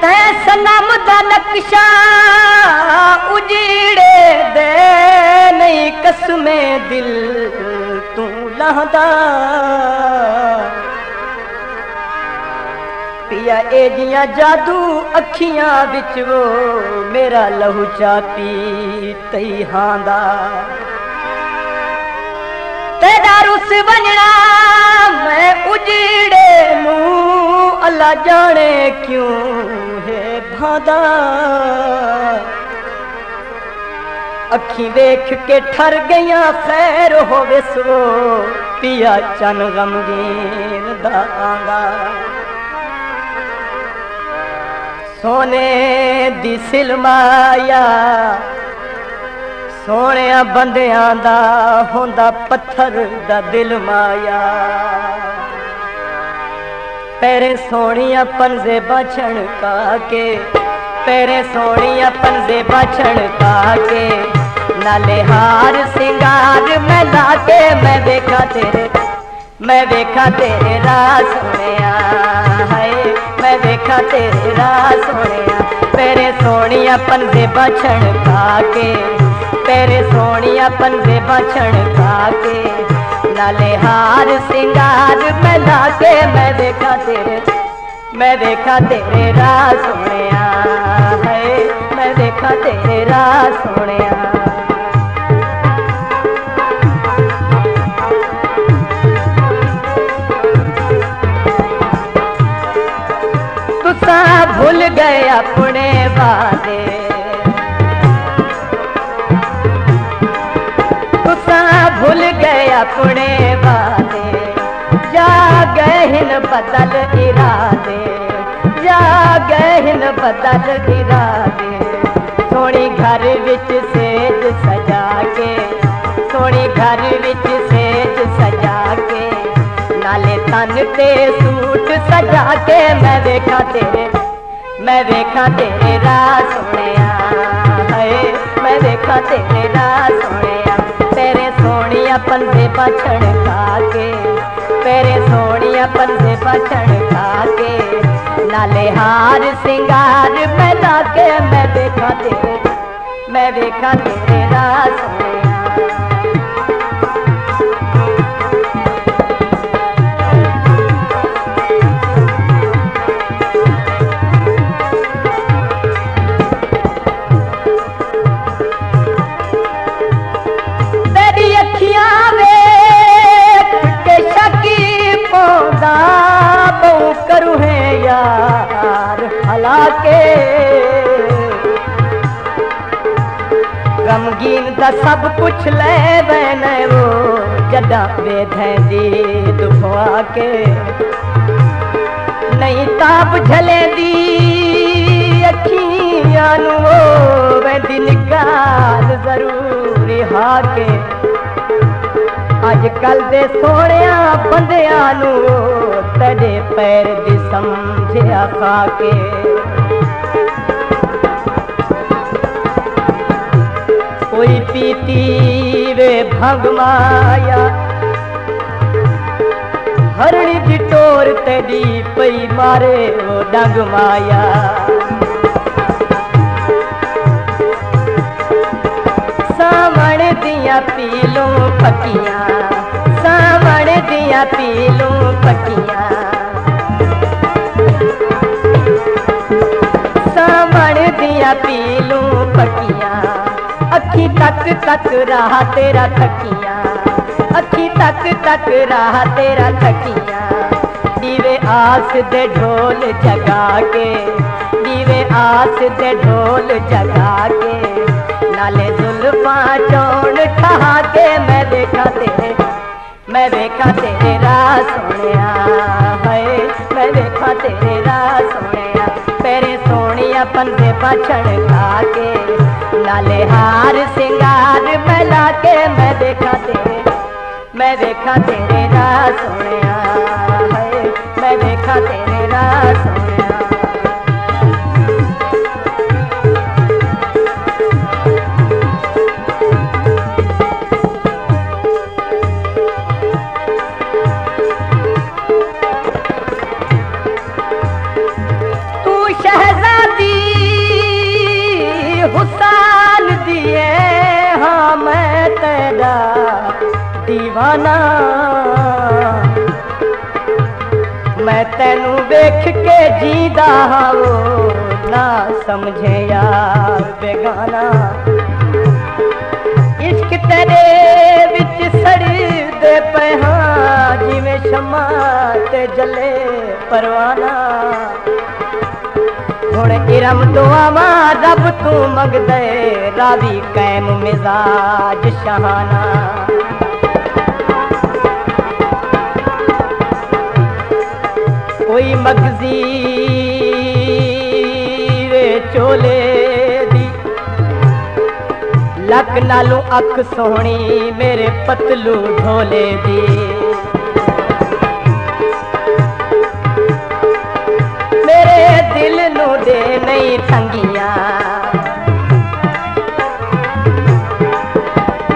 तै सनम दा नक्शा उजीड़े दे नहीं कसमे दिल तू लहदा पिया ए जियां जादू अखियां बिच वो मेरा लहू चापी तई हांदा तेरा रुस बनना मैं उजीड़े नू अल्लाह जाने क्यों है भादा अखी देख के ठर गया खैर होवे सो पिया चन गमगीन दांगा सोने दी सिलमाया सोने बंदियां दा होंदा पत्थर दा दिल माया पैरे सोनिया पंजे बाछण काके पैरे सोनिया पंजे बाछण काके नाले हार सिंगार मैं लाके मैं देखा तेरे राह सोनिया हाय मैं देखा तेरे राह सोनिया पैरे सोनिया पंजे बाछण काके तेरे सोनिया पंजे बाछण काके नाले हार सिंगार मैं लाके मैं देखा तेरे राह सोनिया है मैं देखा तेरे राह सोनिया तुसा भूल गए अपने वादे भूल गए अपने वादे जा गए हिन बदल इरादे जा गए हिन बदल इरादे सोनी घर विच सेज सजा के सोनी घर विच सेज सजा के नाले तन ते सूट सजा के मैं देखा तेरे राह सोनिया है मैं देखा तेरे राह सोनिया तेरे सोनिया पंजे बाछण काके तेरे सोनिया पंजे बाछण काके नाले हार सिंगार मैं लाके मैं देखा तेरे राह सोनिया करूँ है यार हलाके गमगीन दा सब कुछ ले बैने वो जदा वेधे दी दुखवा के नहीं ताप झले दी अखियां नू वेंदी निकाल जरूरी हाके अजकल दे सोनिया बंदियां नू तेरे पैर दी समझिया खाके कोई पीती वे भंग माया हरणी दी टोर तेरी पई मारे वो डंग माया सावण दिया पीलू पकियां सावण दिया पीलू पकियां सावण दिया पीलू पकियां अखी तक राह तेरा थकियां अखी तक राह तेरा थकियां दीवे आस दे ढोल जगा के दीवे आस दे ढोल जगा के नाले जुल्फा चौड़ ठहा के मैं देखा तेरे राह सोनिया है मैं देखा तेरे राह सोनिया तेरे सोनिया पंजे बाछण काके नाले हार सिंगार मैं लाके मैं देखा तेरे राह सोनिया है मैं देखा तेरे राह सोनिया शहजाद बेगाना मैं तेनू वेख के जीदा हो ना समझे यार बेगाना इश्क तेरे विच सड़दे पे हाँ जिवें शम्मा ते जले परवाना हुण इरम दुआवा रब तू मंगदे रावी कैम मिजाज शहाना कोई मगजी वे चोले दी लक नालों अख सोहनी मेरे पतलू ढोले दी मेरे दिल नू दे नहीं तंगियां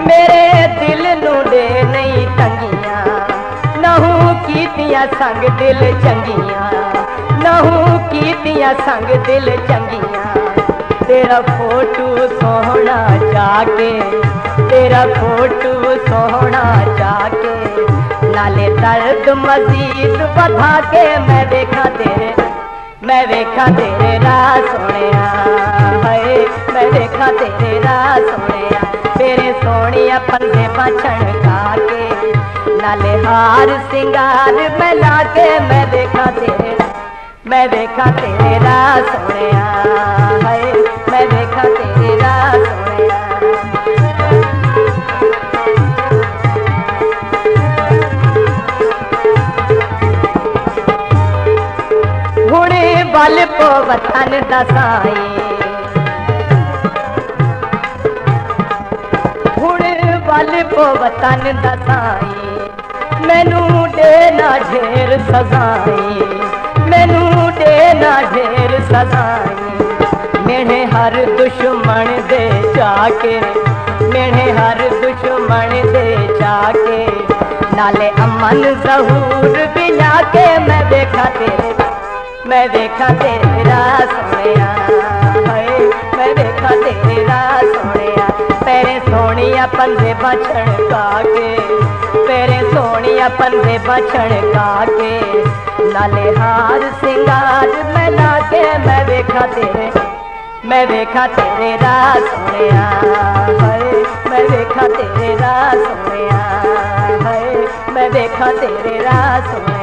मेरे दिल नू दे नहीं तंगियां नहू कीतियां संग दिल चंगियां नहू कीतियां संग दिल चंगियां तेरा फोटू सोहना जाके तेरा फोटू सोहना जाके नाले दर्द मजीद बढ़ा के मैं देखा तेरे राह सोनिया हाय मैं देखा तेरे राह सोनिया तेरे सोनिया पंजे पाछण काके नाले हार सिंगार मैं लाके मैं देखा तेरे राह सोनिया हाय मैं देखा तेरे राह सोनिया हुणे बल पो वतन दसाई हुणे बल पो वतन दसाई मैनू दे ना ढेर सजाई मैनू दे ना ढेर सजाई मेरे हर दुश्मन दे जाके मेरे हर दुश्मन दे जाके नाले अमन जहूर बिना के मैं देखा तेरे राह सोनिया हाय मैं देखा तेरे राह सोनिया तेरे सोनिया पंजे बछड़ काके तेरे सोनिया पंजे बछड़ काके नाले हार सिंगार मैं लाके मैं देखा तेरे राह सोनिया हाय मैं देखा तेरे राह सोनिया हाय मैं देखा तेरे राह सोनिया